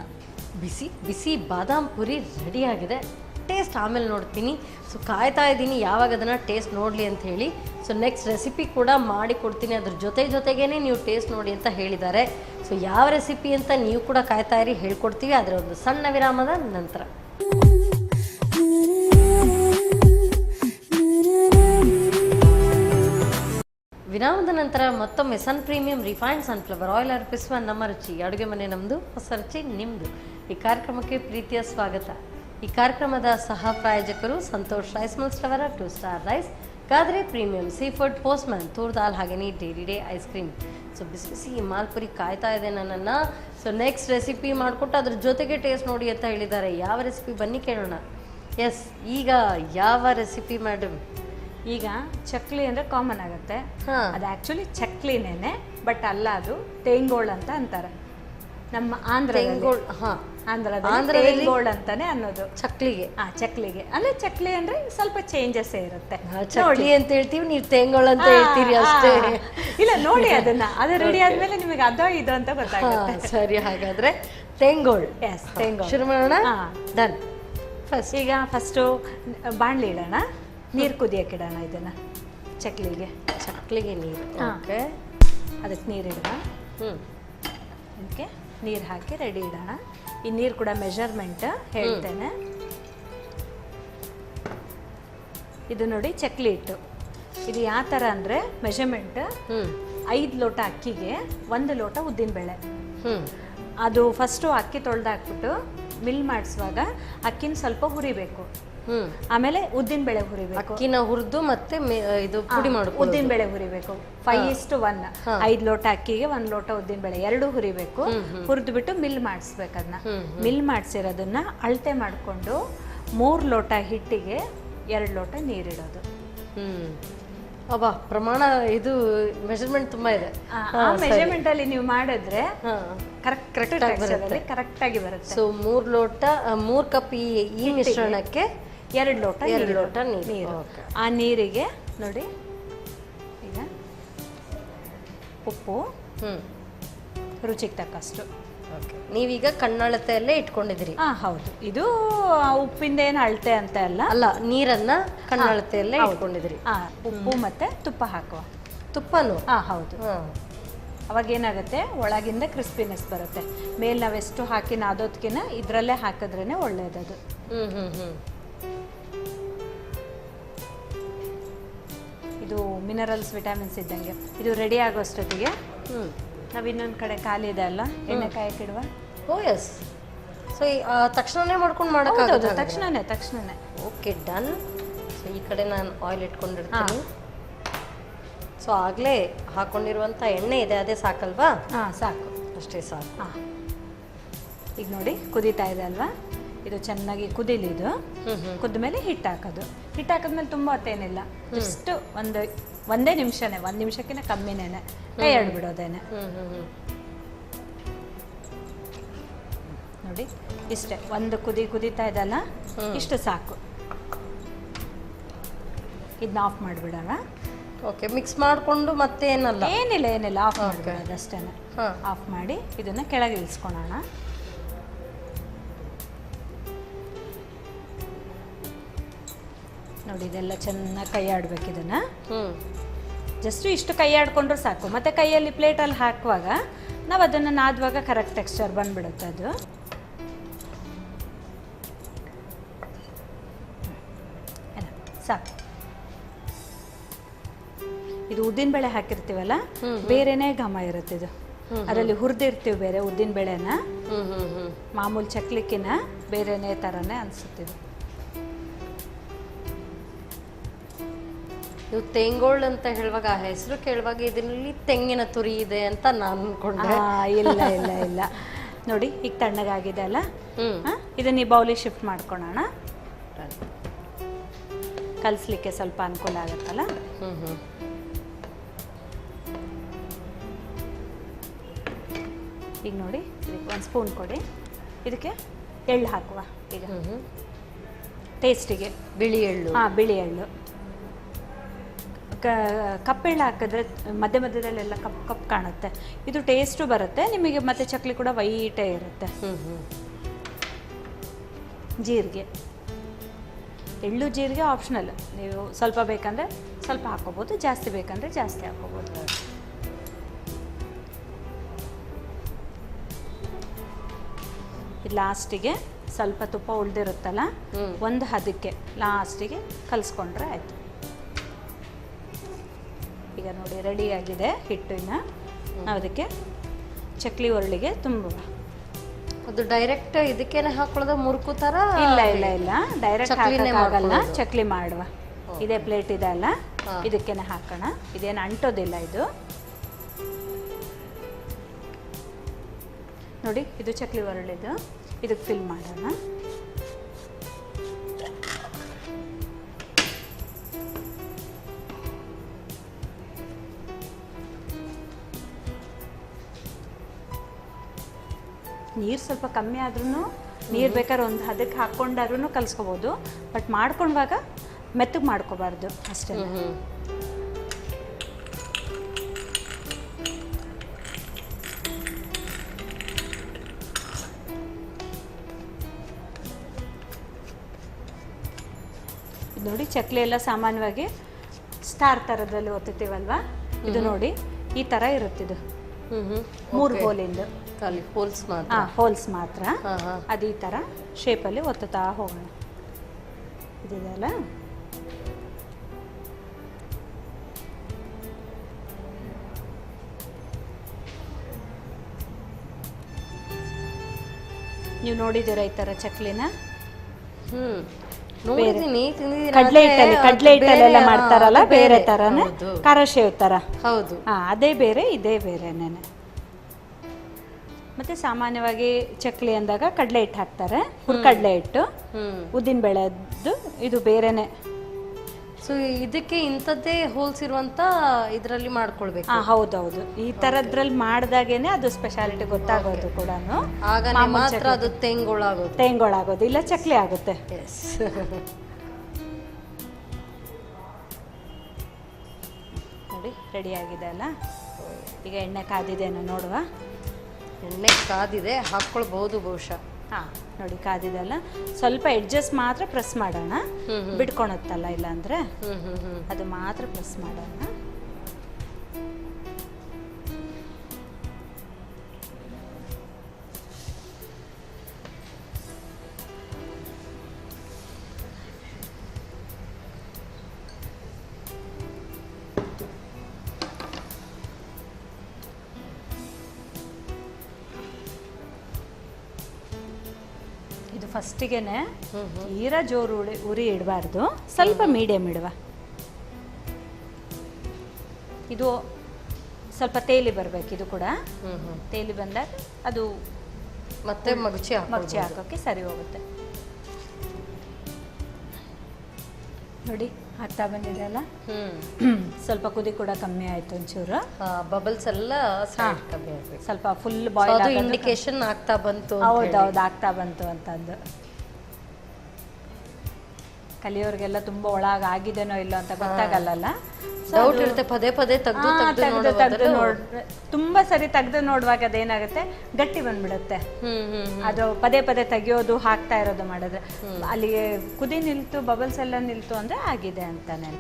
ಬಿಸಿ ಬಿಸಿ ಬಾದಾಮ್ ಪೂರಿ ರೆಡಿಯಾಗಿದೆ. ಟೇಸ್ಟ್ ಆಮೇಲೆ ನೋಡ್ತೀನಿ. ಸೊ ಕಾಯ್ತಾ ಇದ್ದೀನಿ ಯಾವಾಗ ಅದನ್ನು ಟೇಸ್ಟ್ ನೋಡಲಿ ಅಂತ ಹೇಳಿ. ಸೊ ನೆಕ್ಸ್ಟ್ ರೆಸಿಪಿ ಕೂಡ ಮಾಡಿ ಕೊಡ್ತೀನಿ, ಅದ್ರ ಜೊತೆಗೇನೆ ನೀವು ಟೇಸ್ಟ್ ನೋಡಿ ಅಂತ ಹೇಳಿದ್ದಾರೆ. ಸೊ ಯಾವ ರೆಸಿಪಿ ಅಂತ ನೀವು ಕೂಡ ಕಾಯ್ತಾ ಇರಿ, ಹೇಳ್ಕೊಡ್ತೀವಿ. ಅದರ ಒಂದು ಸಣ್ಣ ವಿರಾಮದ ನಂತರ. ವಿರಾಮದ ನಂತರ ಮತ್ತೊಮ್ಮೆ ಸನ್ ಪ್ರೀಮಿಯಂ ರಿಫೈನ್ಡ್ ಸನ್ಫ್ಲವರ್ ಆಯಿಲ್ ಅರ್ಪಿಸುವ ನಮ್ಮ ರುಚಿ ಅಡುಗೆ ಮನೆ ನಮ್ಮದು, ಹೊಸ ರುಚಿ ನಿಮ್ಮದು. ಈ ಕಾರ್ಯಕ್ರಮಕ್ಕೆ ಪ್ರೀತಿಯ ಸ್ವಾಗತ. ಈ ಕಾರ್ಯಕ್ರಮದ ಸಹ ಪ್ರಾಯೋಜಕರು ಸಂತೋಷ್ ರೈಸ್ ಮಿಲ್ಸ್ ರವರ 2 star rice, Gadre premium sea food, postman, toor dal, ಹಾಗೆಯೇ dairy day ice cream. So ಬಿಸಿ ಬಿಸಿ ಈ ಮಾಲ್ಪುರಿ ಕಾಯ್ತಾ ಇದೆ ನನ್ನನ್ನು. ಸೊ ನೆಕ್ಸ್ಟ್ ರೆಸಿಪಿ ಮಾಡಿಕೊಟ್ಟು ಅದ್ರ ಜೊತೆಗೆ ಟೇಸ್ಟ್ ನೋಡಿ ಅಂತ ಹೇಳಿದ್ದಾರೆ. ಯಾವ ರೆಸಿಪಿ ಬನ್ನಿ ಕೇಳೋಣ. ಎಸ್, ಈಗ ಯಾವ ರೆಸಿಪಿ ಮೇಡಮ್? ಈಗ ಚಕ್ಲಿ ಅಂದ್ರೆ ಕಾಮನ್ ಆಗುತ್ತೆ, ಅದು ಆಕ್ಚುಲಿ ಚಕ್ಲಿನೇನೆ, ಬಟ್ ಅಲ್ಲ, ಅದು ತೇಂಗೋಳ್ ಅಂತ ಅಂತಾರೆ ನಮ್ಮ ಆಂಧ್ರದಲ್ಲಿ ಅಂತಾನೆ ಅನ್ನೋದು ಚಕ್ಲಿಗೆ. ಚಕ್ಲಿಗೆ ಅಂದ್ರೆ ಚಕ್ಲಿ ಅಂದ್ರೆ ಸ್ವಲ್ಪ ಚೇಂಜಸ್ ಇರುತ್ತೆ. ಚಕ್ಲಿ ಅಂತ ಹೇಳ್ತೀವಿ, ನೀವು ತೇಂಗೋಳ್ ಅಂತ ಹೇಳ್ತೀರಿ ಅಷ್ಟೇ. ಇಲ್ಲ, ನೋಡಿ ಅದನ್ನ, ಅದು ರೆಡಿ ಆದ್ಮೇಲೆ ನಿಮಗೆ ಅದೋ ಇದು ಅಂತ ಗೊತ್ತಾಗುತ್ತೆ. ಸರಿ, ಹಾಗಾದ್ರೆ ತೇಂಗೋಳ್. ಎಸ್, ತೇಂಗೋಳ್ ಶುರು ಮಾಡೋಣ. ಡನ್. ಈಗ ಫಸ್ಟು ಬಾಣಲಿ ಇಡೋಣ, ನೀರು ಕುದಿಯಕ್ಕೆ ಇಡೋಣ. ಇದನ್ನ ಚಕ್ಲಿಗೆ ನೀರು. ಓಕೆ, ಅದಕ್ಕೆ ನೀರು ಇಡೋಣ. ಅದಕ್ಕೆ ನೀರು ಹಾಕಿ ರೆಡಿ ಇಡೋಣ. ಈ ನೀರು ಕೂಡ ಮೆಜರ್ಮೆಂಟ್ ಹೇಳ್ತೇನೆ. ಇದು ನೋಡಿ ಚಕ್ಲಿ ಹಿಟ್ಟು. ಇದು ಯಾವ ಥರ ಅಂದರೆ ಮೆಜರ್ಮೆಂಟ್ 5 ಲೋಟ ಅಕ್ಕಿಗೆ 1 ಲೋಟ ಉದ್ದಿನಬೇಳೆ. ಅದು ಫಸ್ಟು ಅಕ್ಕಿ ತೊಳೆದಾಕ್ಬಿಟ್ಟು ಮಿಲ್ ಮಾಡಿಸುವಾಗ ಅಕ್ಕಿನ ಸ್ವಲ್ಪ ಹುರಿಬೇಕು, ಆಮೇಲೆ ಉದ್ದಿನಬೇಳೆ ಹುರಿಬೇಕು. ಅಕ್ಕಿನ ಹುರಿದು ಮತ್ತೆ ಇದು ಪುಡಿ ಮಾಡ್ಬೇಕು. ಉದ್ದಿನಬೇಳೆ ಹುರಿಬೇಕು 5:1. 5 ಲೋಟ ಅಕ್ಕಿಗೆ 1 ಲೋಟ ಉದ್ದಿನಬೇಳೆ ಎರಡು ಹುರಿಬೇಕು. ಹುರಿದು ಬಿಟ್ಟು ಮಿಲ್ ಮಾಡಿಸ್ಬೇಕು. ಅದನ್ನ ಮಿಲ್ ಮಾಡಿಸಿರೋದನ್ನ ಅಳತೆ ಮಾಡಿಕೊಂಡು 3 ಲೋಟ ಹಿಟ್ಟಿಗೆ 2 ಲೋಟ ನೀರಿಡೋದು. ಅಬ್ಬಾ, ಪ್ರಮಾಣ ಇದು ಮೆಜರ್ಮೆಂಟ್ ತುಂಬಾ ಇದೆ. ಆ ಮೆಜರ್ಮೆಂಟ್ ಅಲ್ಲಿ ನೀವು ಮಾಡಿದ್ರೆ ಕರೆಕ್ಟ್ ಆಗಿ ಬರುತ್ತೆ. ಸೊ 3 ಕಪ್ ಈ ಮಿಶ್ರಣಕ್ಕೆ 2 ಲೋಟ ನೀರು. ಆ ನೀರಿಗೆ ನೋಡಿ ಈಗ ಉಪ್ಪು ರುಚಿಗೆ ತಕ್ಕಷ್ಟು. ನೀವೀಗ ಕಣ್ಣಳತೆಯಲ್ಲೇ ಇಟ್ಕೊಂಡಿದ್ದೀರಿ? ಹೌದು, ಇದು ಉಪ್ಪಿಂದ ಏನು ಅಳತೆ ಅಂತ ಅಲ್ಲ, ನೀರನ್ನ ಕಣ್ಣಳತೆಯಲ್ಲೇ ಇಟ್ಕೊಂಡಿದ್ದೀರಿ. ಉಪ್ಪು ಮತ್ತೆ ತುಪ್ಪ ಹಾಕುವ. ತುಪ್ಪನು? ಹೌದು. ಅವಾಗ ಏನಾಗುತ್ತೆ, ಒಳಗಿಂದ ಕ್ರಿಸ್ಪಿನೆಸ್ ಬರುತ್ತೆ. ಮೇಲೆ ನಾವೆಷ್ಟು ಹಾಕಿ ನಾದೋದ್ಕಿನ ಇದರಲ್ಲೇ ಹಾಕಿದ್ರೇನೆ ಒಳ್ಳೇದದು. ಇದು ಮಿನರಲ್ಸ್, ವಿಟಮಿನ್ಸ್ ಇದ್ದಂಗೆ. ಇದು ರೆಡಿ ಆಗೋಷ್ಟೊತ್ತಿಗೆ ನಾವು ಇನ್ನೊಂದು ಕಡೆ ಖಾಲಿ ಇದೆ ಅಲ್ಲ, ಎಣ್ಣೆ ಕಾಯಕ್ಕಿಡುವ. ಎಸ್. ಸೊ ತಕ್ಷಣನೇ ಮಾಡ್ಕೊಂಡು ಮಾಡೋಕ್ಕಾಗೋದು? ತಕ್ಷಣನೇ. Okay, done. ಸೊ ಈ ಕಡೆ ನಾನು ಆಯಿಲ್ ಇಟ್ಕೊಂಡಿರ್ತೀನಿ. ಸೊ ಆಗಲೇ ಹಾಕೊಂಡಿರುವಂಥ ಎಣ್ಣೆ ಇದೆ, ಅದೇ ಸಾಕಲ್ವಾ? ಸಾಕು, ಅಷ್ಟೇ ಸಾಕು. ಈಗ ನೋಡಿ ಕುದೀತಾ ಇದೆ ಅಲ್ವಾ? ಇದು ಚೆನ್ನಾಗಿ ಕುದಿಲಿ. ಇದು ಕುದ್ದ ಮೇಲೆ ಹಿಟ್ಟು ಹಾಕೋದು. ಹಿಟ್ಟು ಹಾಕಿದ್ಮೇಲೆ ತುಂಬ ಹೊತ್ತೇನಿಲ್ಲ, ಜಸ್ಟ್ ಒಂದೇ ನಿಮಿಷನೇ, 1 ನಿಮಿಷಕ್ಕಿಂತ ಕಮ್ಮಿನೇನೆ ಕೈ ಆಡ್ಬಿಡೋದೇನೆ. ನೋಡಿ ಇಷ್ಟೇ, ಒಂದು ಕುದೀತಾ ಇದಲ್ಲ, ಇಷ್ಟು ಸಾಕು. ಇದನ್ನ ಆಫ್ ಮಾಡಿಬಿಡೋಣ. ಓಕೆ, ಮಿಕ್ಸ್ ಮಾಡಿಕೊಂಡು ಮತ್ತೆ ಏನಿಲ್ಲ ಆಫ್ ಮಾಡಿಬಿಡೋದು ಅಷ್ಟೇ. ಆಫ್ ಮಾಡಿ ಇದನ್ನು ಕೆಳಗೆ ಇಳಿಸ್ಕೊಳ್ಳೋಣ. ನೋಡಿ ಇದೆಲ್ಲ ಚೆನ್ನಾಗಿ ಕೈ ಆಡ್ಬೇಕು. ಇದನ್ನು ಜಸ್ಟ್ ಇಷ್ಟು ಕೈ ಆಡ್ಕೊಂಡ್ರೆ ಸಾಕು. ಮತ್ತು ಕೈಯಲ್ಲಿ ಪ್ಲೇಟಲ್ಲಿ ಹಾಕುವಾಗ ನಾವು ಅದನ್ನು ನಾದುವಾಗ ಕರೆಕ್ಟ್ ಟೆಕ್ಸ್ಚರ್ ಬಂದ್ಬಿಡುತ್ತೆ ಅದು. ಸಾಕು. ಇದು ಉದ್ದಿನಬೇಳೆ ಹಾಕಿರ್ತೀವಲ್ಲ, ಬೇರೆನೇ ಘಮ ಇರುತ್ತೆ ಇದು. ಅದರಲ್ಲಿ ಹುರಿದಿರ್ತೀವಿ ಬೇರೆ ಉದ್ದಿನಬೇಳೆನ, ಮಾಮೂಲಿ ಚಕ್ಲಿಕ್ಕಿನ ಬೇರೆನೇ ಥರನೇ ಅನಿಸುತ್ತಿದೆ. ಇವು ತೆಂಗೋಳ್ ಅಂತ ಹೇಳುವಾಗ ಆ ಹೆಸರು ಕೇಳುವಾಗ ಇದರಲ್ಲಿ ತೆಂಗಿನ ತುರಿ ಇದೆ ಅಂತ ನಾನು ಅನ್ಕೊಂಡೆ. ಇಲ್ಲ ನೋಡಿ ಈಗ ತಣ್ಣಗಾಗಿದೆ ಅಲ್ಲ, ಇದನ್ನ ಈ ಬೌಲಿಗೆ ಶಿಫ್ಟ್ ಮಾಡ್ಕೊಳ್ಳೋಣ. ಕಲಿಸ್ಲಿಕ್ಕೆ ಸ್ವಲ್ಪ ಅನುಕೂಲ ಆಗುತ್ತಲ್ಲ. ಈಗ ನೋಡಿ ಇದಕ್ಕೆ 1 ಸ್ಪೂನ್ ಕೊಡಿ. ಇದಕ್ಕೆ ಎಳ್ಳು ಹಾಕುವ ಈಗ ಟೇಸ್ಟಿಗೆ. ಬಿಳಿ ಎಳ್ಳು. ಬಿಳಿ ಎಳ್ಳು. ಕಪ್ಪೆಳ್ಳು ಹಾಕಿದ್ರೆ ಮಧ್ಯದಲ್ಲೆಲ್ಲ ಕಪ್ ಕಾಣುತ್ತೆ. ಇದು ಟೇಸ್ಟು ಬರುತ್ತೆ ನಿಮಗೆ, ಮತ್ತೆ ಚಕ್ಲಿ ಕೂಡ ವೈಟೇ ಇರುತ್ತೆ. ಜೀರಿಗೆ, ಎಳ್ಳು ಜೀರಿಗೆ ಆಪ್ಷನಲ್. ನೀವು ಸ್ವಲ್ಪ ಬೇಕಂದರೆ ಸ್ವಲ್ಪ ಹಾಕೋಬೋದು, ಜಾಸ್ತಿ ಬೇಕಂದರೆ ಜಾಸ್ತಿ ಹಾಕೋಬೋದು. ಇದು ಲಾಸ್ಟಿಗೆ ಸ್ವಲ್ಪ ತುಪ್ಪ ಉಳಿದಿರುತ್ತಲ್ಲ, ಒಂದು ಹದಕ್ಕೆ ಲಾಸ್ಟಿಗೆ ಕಲಿಸ್ಕೊಂಡ್ರೆ ಆಯಿತು. ಈಗ ನೋಡಿ ರೆಡಿಯಾಗಿದೆ ಹಿಟ್ಟು. ಇನ್ನು ನಾವು ಅದಕ್ಕೆ ಚಕ್ಲಿ ಒರಳಿಗೆ ತುಂಬುವ. ಅದು ಡೈರೆಕ್ಟ್ ಇದಕ್ಕೇನೆ ಹಾಕೊಳ್ಳೋದು ಮುರುಕು ಥರ? ಇಲ್ಲ ಡೈರೆಕ್ಟ್ ಹಾಕಲ್ಲ, ಚಕ್ಲಿ ಮಾಡುವ. ಇದೇ ಪ್ಲೇಟ್ ಇದೆ ಅಲ್ಲ, ಇದಕ್ಕೇನೆ ಹಾಕೋಣ. ಇದೇನು ಅಂಟೋದಿಲ್ಲ ಇದು. ನೋಡಿ ಇದು ಚಕ್ಲಿ ಒರಳಿದು, ಇದಕ್ಕೆ ಫಿಲ್ ಮಾಡೋಣ. ನೀರು ಸ್ವಲ್ಪ ಕಮ್ಮಿ ಆದ್ರೂ, ನೀರು ಬೇಕಾದ್ರೆ ಒಂದು ಅದಕ್ಕೆ ಹಾಕ್ಕೊಂಡಾದ್ರೂ ಕಲಿಸ್ಕೋಬೋದು. ಬಟ್ ಮಾಡ್ಕೊಂಡಾಗ ಮೆತ್ತಗೆ ಮಾಡ್ಕೋಬಾರ್ದು ಅಷ್ಟೇ. ನೋಡಿ ಚಕ್ಲಿ ಎಲ್ಲ ಸಾಮಾನ್ಯವಾಗಿ ಸ್ಟಾರ್ ಥರದಲ್ಲಿ ಒತ್ತುತ್ತೀವಲ್ವಾ, ಇದು ನೋಡಿ ಈ ಥರ ಇರುತ್ತಿದ್ದು 3 ಹೋಲಿಂದು. ಹೋಲ್ಸ್ ಮಾತ್ರ? ಹೋಲ್ಸ್ ಮಾತ್ರ. ಅದು ಈ ಥರ ಶೇಪಲ್ಲಿ ಒತ್ತುತ್ತಾ ಹೋಗೋಣ. ಇದೆಯಲ್ಲ, ನೀವು ನೋಡಿದ್ದೀರಾ ಈ ಥರ ಚಕ್ಲಿನ? ಕಡ್ಲೆ ಹಿಟ್ಟಲ್ಲೆಲ್ಲ ಮಾಡ್ತಾರಲ್ಲ, ಬೇರೆ ಥರನೇ ಖಾರ ಶೇವ್ ಥರ. ಹೌದು, ಅದೇ ಬೇರೆ, ಇದೇ ಬೇರೆನೇ. ಮತ್ತೆ ಸಾಮಾನ್ಯವಾಗಿ ಚಕ್ಲಿ ಅಂದಾಗ ಕಡಲೆ ಹಿಟ್ಟು ಹಾಕ್ತಾರೆ, ಹುರ್ಕಡಲೆ ಹಿಟ್ಟು. ಉದ್ದಿನ ಬೇಳೆದ್ದು ಇದು ಬೇರೆನೆ. ಸೊ ಇದಕ್ಕೆ ಇಂಥದ್ದೇ ಹೋಲ್ಸ್ ಇರುವಂತ ಇದರಲ್ಲಿ ಮಾಡ್ಕೊಳ್ಬೇಕು. ಹೌದೌದು, ಈ ಥರದ್ರಲ್ಲಿ ಮಾಡಿದಾಗೇನೆ ಅದು ಸ್ಪೆಷಾಲಿಟಿ ಗೊತ್ತಾಗೋದು ಕೂಡ. ಆಗ ಮಾತ್ರ ಅದು ತೆಂಗೋಳಾಗೋದು, ಇಲ್ಲ ಚಕ್ಲಿ ಆಗುತ್ತೆ. ನೋಡಿ ರೆಡಿ ಆಗಿದೆ ಅಲ್ಲ. ಈಗ ಎಣ್ಣೆ ಕಾದಿದೆನೋ ನೋಡುವ. ಎಣ್ಣೆ ಕಾದಿದೆ, ಹಾಕ್ಕೊಳ್ಬಹುದು ಬಹುಶಃ. ನೋಡಿ ಕಾದಿದೆ ಅಲ್ಲ. ಸ್ವಲ್ಪ ಎಡ್ಜಸ್ ಮಾತ್ರ ಪ್ರೆಸ್ ಮಾಡೋಣ, ಬಿಡ್ಕೊಳುತ್ತಲ್ಲ, ಇಲ್ಲ ಅಂದ್ರೆ ಅದು ಮಾತ್ರ ಪ್ರೆಸ್ ಮಾಡೋಣ. ಫಸ್ಟಿಗೆನೆ ತೀರಾ ಜೋರು ಉರಿ ಇಡಬಾರ್ದು, ಸ್ವಲ್ಪ ಮೀಡಿಯಮ್ ಇಡುವ. ಇದು ಸ್ವಲ್ಪ ತೇಲಿ ಬರಬೇಕು. ಇದು ಕೂಡ ತೇಲಿ ಬಂದಾಗ ಅದು ಮತ್ತೆ ಮಗಚಿ ಹಾಕೋಕ್ಕೆ ಸರಿ ಹೋಗುತ್ತೆ. ನೋಡಿ ಆಗ್ತಾ ಬಂದಿದೆ ಅಲ್ಲ. ಸ್ವಲ್ಪ ಕುದಿ ಕೂಡ ಕಮ್ಮಿ ಆಯ್ತು ಒಂಚೂರು. ಬಬಲ್ಸ್ ಎಲ್ಲ ಕಮ್ಮಿ ಆಗ್ಬೇಕು. ಸ್ವಲ್ಪ ಫುಲ್ ಬಾಯ್ಲ್ ಇಂಡಿಕೇಶನ್ ಆಗ್ತಾ ಬಂತು. ಹೌದೌದು, ಆಗ್ತಾ ಬಂತು ಅಂತಂದು. ಕಲಿಯೋರ್ಗೆಲ್ಲ ತುಂಬಾ ಒಳಗೆ ಆಗಿದೆನೋ ಇಲ್ಲೋ ಅಂತ ಗೊತ್ತಾಗಲ್ಲ. ಡೌಟ್ ಇರುತ್ತೆ, ಪದೇ ಪದೇ ತೆಗ್ದು ನೋಡ್ರೆ ತುಂಬಾ ಸರಿ ತೆಗ್ದು ನೋಡುವಾಗ ಅದೇನಾಗುತ್ತೆ, ಗಟ್ಟಿ ಬಂದ್ಬಿಡುತ್ತೆ. ಅದು ಪದೇ ಪದೇ ತೆಗಿಯೋದು ಹಾಕ್ತಾ ಇರೋದು ಮಾಡಿದ್ರೆ ಅಲ್ಲಿಗೆ ಕುದಿ ನಿಲ್ತು, ಬಬಲ್ಸ್ ಎಲ್ಲ ನಿಲ್ತು ಅಂದ್ರೆ ಆಗಿದೆ ಅಂತಾನೆ.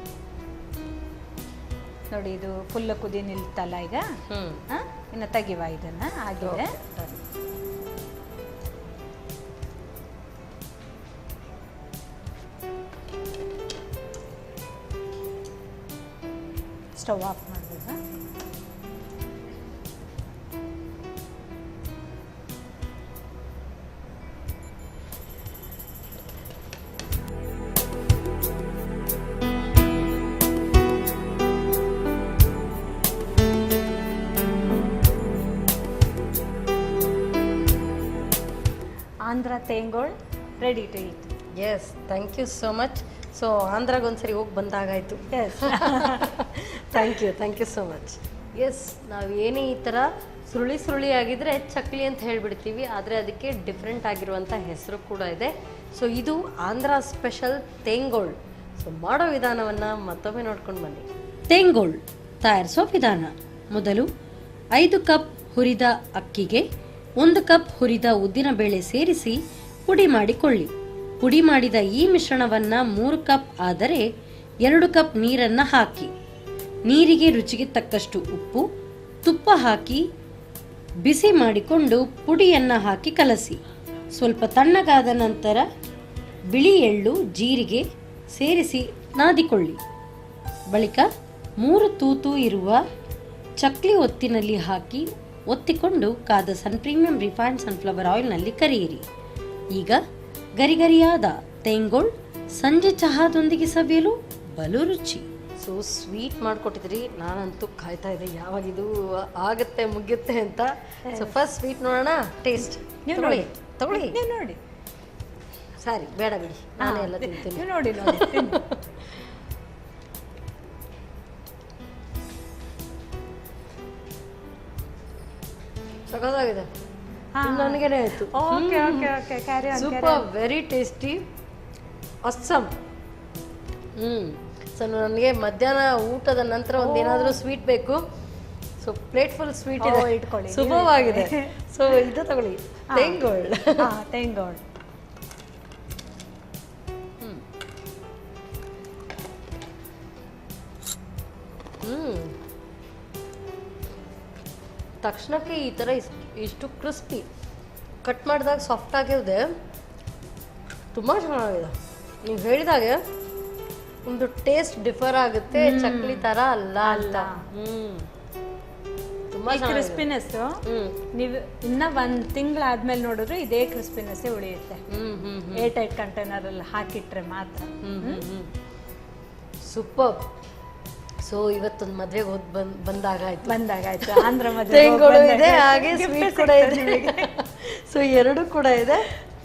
ನೋಡಿ ಇದು ಫುಲ್ ಕುದಿ ನಿಲ್ತಲ್ಲ ಈಗ. ಇನ್ನು ತೆಗಿವ ಇದನ್ನ, ಆಗಿದೆ. ಸ್ಟವ್ ಆಫ್ ಮಾಡ್ಬೋದಾ? Andhra thengol ready to eat. Yes, thank you so much. So ಆಂಧ್ರಾಗ ಒಂದ್ಸರಿ ಹೋಗಿ ಬಂದಾಗಾಯ್ತು. Yes, thank you so much. Yes, ನಾವು ಏನೇ ಈ ಥರ ಸುರುಳಿ ಆಗಿದ್ರೆ ಚಕ್ಲಿ ಅಂತ ಹೇಳ್ಬಿಡ್ತೀವಿ, ಆದರೆ ಅದಕ್ಕೆ ಡಿಫ್ರೆಂಟ್ ಆಗಿರುವಂಥ ಹೆಸರು ಕೂಡ ಇದೆ. ಸೊ ಇದು ಆಂಧ್ರ ಸ್ಪೆಷಲ್ ತೇಂಗೋಳ್. ಸೊ ಮಾಡೋ ವಿಧಾನವನ್ನು ಮತ್ತೊಮ್ಮೆ ನೋಡ್ಕೊಂಡು ಬನ್ನಿ. ತೇಂಗೋಳ್ ತಯಾರಿಸೋ ವಿಧಾನ: ಮೊದಲು 5 ಕಪ್ ಹುರಿದ ಅಕ್ಕಿಗೆ 1 ಕಪ್ ಹುರಿದ ಉದ್ದಿನಬೇಳೆ ಸೇರಿಸಿ ಪುಡಿ ಮಾಡಿಕೊಳ್ಳಿ. ಪುಡಿ ಮಾಡಿದ ಈ ಮಿಶ್ರಣವನ್ನು 3 ಕಪ್ ಆದರೆ 2 ಕಪ್ ನೀರನ್ನು ಹಾಕಿ. ನೀರಿಗೆ ರುಚಿಗೆ ತಕ್ಕಷ್ಟು ಉಪ್ಪು, ತುಪ್ಪ ಹಾಕಿ ಬಿಸಿ ಮಾಡಿಕೊಂಡು ಪುಡಿಯನ್ನು ಹಾಕಿ ಕಲಸಿ. ಸ್ವಲ್ಪ ತಣ್ಣಗಾದ ನಂತರ ಬಿಳಿ ಎಳ್ಳು, ಜೀರಿಗೆ ಸೇರಿಸಿ ನಾದಿಕೊಳ್ಳಿ. ಬಳಿಕ 3 ತೂತು ಇರುವ ಚಕ್ಲಿ ಒತ್ತಿನಲ್ಲಿ ಹಾಕಿ ಒತ್ತಿಕೊಂಡು ಕಾದ ಸನ್ ಪ್ರೀಮಿಯಂ ರಿಫೈನ್ಡ್ ಸನ್ಫ್ಲವರ್ ಆಯಿಲ್ನಲ್ಲಿ ಕರಿಯಿರಿ. ಈಗ ಗರಿಗರಿಯಾದ ತೇಂಗೋಳ್ ಸಂಜೆ ಚಹಾದೊಂದಿಗೆ ಸವಿಯಲು ಬಲು ರುಚಿ. ಸೊ ಸ್ವೀಟ್ ಮಾಡಿಕೊಟ್ಟಿದ್ರಿ, ನಾನಂತೂ ಕಾಯ್ತಾ ಇದ್ದೆ ಯಾವಾಗ ಇದು ಆಗುತ್ತೆ ಮುಗಿಯುತ್ತೆ ಅಂತ. ಸೊ ಫಸ್ಟ್ ಸ್ವೀಟ್ ನೋಡೋಣ. ಟೇಸ್ಟ್ ತಗೊಳ್ಳಿ. ನೀವು ನೋಡಿ. ಸರಿ, ಬೇಡ ಬಿಡಿ, ನಾನೇ ಎಲ್ಲ ತಿಂತೀನಿ. ನೋಡಿ. ಸಖತ್ತಾಗಿದೆ, ನನಗೇನೆ ಆಯ್ತು. Super, very tasty, awesome. So ನನಗೆ ಮಧ್ಯಾಹ್ನ ಊಟದ ನಂತರ ಒಂದೇನಾದರೂ ಸ್ವೀಟ್ ಬೇಕು. ಸೊ ಪ್ಲೇಟ್ ಫುಲ್ ಸ್ವೀಟ್ ಇದೆ, ಇಟ್ಕೊಳ್ಳಿ. ಸುಲಭವಾಗಿದೆ. ಸೊ ಇದು ತಗೊಳ್ಳಿ, ತೇಂಗೋಳ್. ತೇಂಗೋಳ್ ತಕ್ಷಣಕ್ಕೆ ಈ ಥರ ಇಷ್ಟು ಕ್ರಿಸ್ಪಿ, ಕಟ್ ಮಾಡಿದಾಗ ಸಾಫ್ಟ್ ಆಗಿರುತ್ತೆ, ತುಂಬ ಚೆನ್ನಾಗಿದೆ. ನೀವು ಹೇಳಿದಾಗೆ ಒಂದು ಟೇಸ್ಟ್ ಡಿಫರ್ ಆಗುತ್ತೆ, ಚಕ್ಲಿ ಥರ ಅಲ್ಲ ಅಂತ. ತುಂಬಾ ಕ್ರಿಸ್ಪಿನೆಸ್ ನೀವು ಇನ್ನ 1 ತಿಂಗಳಾದ್ಮೇಲೆ ನೋಡಿದ್ರೆ ಇದೇ ಕ್ರಿಸ್ಪಿನೆಸ್ ಉಳಿಯುತ್ತೆ. ಏರ್ ಟೈಟ್ ಕಂಟೈನರ್ ಅಲ್ಲಿ ಹಾಕಿಟ್ರೆ ಮಾತ್ರ. ಸೂಪರ್. ಸೊ ಇವತ್ತೊಂದು ಮದ್ವೆಗೆ ಹೋಗಿ ಬಂದಾಗಾಯ್ತು. ಆಂಧ್ರ ತೇಂಗೋಳು ಇದೆ, ಹಾಗೆ ಸ್ವೀಟ್ ಕೂಡ ಇದೆ. ಸೊ ಎರಡು ಕೂಡ ಇದೆ.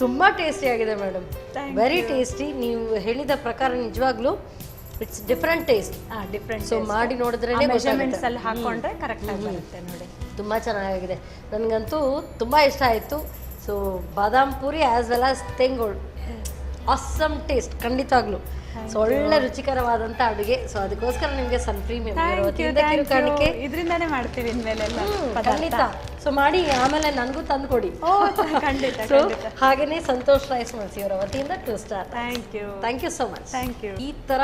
ತುಂಬಾ ಟೇಸ್ಟಿ ಆಗಿದೆ ಮೇಡಮ್, ವೆರಿ ಟೇಸ್ಟಿ. ನೀವು ಹೇಳಿದ ಪ್ರಕಾರ ನಿಜವಾಗ್ಲೂ ಇಟ್ಸ್ ಡಿಫ್ರೆಂಟ್ ಟೇಸ್ಟ್. ಸೊ ಮಾಡಿ ನೋಡಿದ್ರೆ ಹಾಕೊಂಡ್ರೆ ಕರೆಕ್ಟ್ ಆಗಿ ಬರುತ್ತೆ ನೋಡಿ. ತುಂಬಾ ಚೆನ್ನಾಗಿದೆ, ನನಗಂತೂ ತುಂಬಾ ಇಷ್ಟ ಆಯ್ತು. So badam puri as well as thengol, awesome taste ಖಂಡಿತವಾಗ್ಲೂ. ಸೊ ಒಳ್ಳೆ ರುಚಿಕರವಾದಂತ ಅಡುಗೆ. ಸೊ ಅದಕ್ಕೋಸ್ಕರ ನಿಮಗೆ ಸನ್ ಪ್ರೀಮಿಯಂ ಇದರಿಂದಾನೇ ಮಾಡ್ತೀವಿ ಇನ್ಮೇಲೆಲ್ಲ ಖಂಡಿತ. ಸೊ ಮಾಡಿ ಆಮೇಲೆ ನನಗೂ ತಂದು ಕೊಡಿ. ಖಂಡಿತ. ಹಾಗೇನೆ ಸಂತೋಷ್ ರೈಸ್ ಮಲ್ಸಿ ಅವರ ವತಿಯಿಂದ 2 star. Thank you so much. ಈ ತರ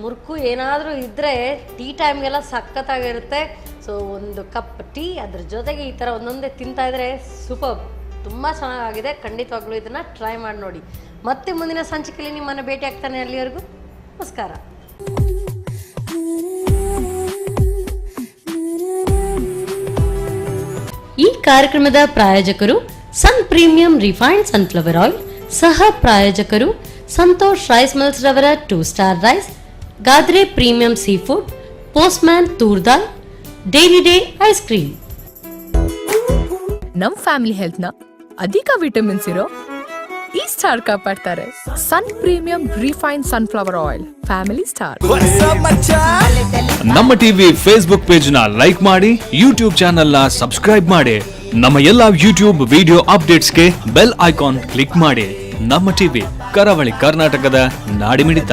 ಮುರುಕು ಏನಾದರೂ ಇದ್ರೆ ಟೀ ಟೈಮ್ಗೆಲ್ಲ ಸಖತ್ತಾಗಿರುತ್ತೆ. ಸೊ ಒಂದು ಕಪ್ ಟೀ ಅದ್ರ ಜೊತೆಗೆ ಈ ಥರ ಒಂದೊಂದೇ ತಿಂತಾ ಇದ್ರೆ ಸೂಪರ್, ತುಂಬ ಚೆನ್ನಾಗಿದೆ. ಖಂಡಿತವಾಗ್ಲೂ ಇದನ್ನು ಟ್ರೈ ಮಾಡಿ ನೋಡಿ. ಮತ್ತೆ ಮುಂದಿನ ಸಂಚಿಕೆಯಲ್ಲಿ ನಿಮ್ಮನ್ನು ಭೇಟಿ ಆಗ್ತಾನೆ. ಅಲ್ಲಿವರೆಗೂ ನಮಸ್ಕಾರ. ಈ ಕಾರ್ಯಕ್ರಮದ ಪ್ರಾಯೋಜಕರು Sun premium refined sunflower oil, ಸಹ ಪ್ರಾಯೋಜಕರು ಸಂತೋಷ್ ರೈಸ್ ಮಿಲ್ಸ್ ರವರ 2 star rice, Gadre premium sea food, postman toor dal, dairy day ice cream. ನಮ್ ಫ್ಯಾಮಿಲಿ ಹೆಲ್ತ್ ನ ಅಧಿಕ ವಿಟಮಿನ್ಸ್ ಇರೋ ಈ ಸ್ಟಾರ್ ಕಾಪಾಡ್ತಾರೆ. Sun premium refine sunflower oil, family star. ನಮ್ಮ ಟಿವಿ ಫೇಸ್ಬುಕ್ ಪೇಜ್ ನ ಲೈಕ್ ಮಾಡಿ, ಯೂಟ್ಯೂಬ್ ಚಾನೆಲ್ ನ ಸಬ್ಸ್ಕ್ರೈಬ್ ಮಾಡಿ. ನಮ್ಮ ಎಲ್ಲಾ ಯೂಟ್ಯೂಬ್ ವಿಡಿಯೋ ಅಪ್ಡೇಟ್ಸ್ಗೆ ಬೆಲ್ ಐಕಾನ್ ಕ್ಲಿಕ್ ಮಾಡಿ. ನಮ್ಮ ಟಿವಿ ಕರಾವಳಿ ಕರ್ನಾಟಕದ ನಾಡಿಮಿಡಿತ.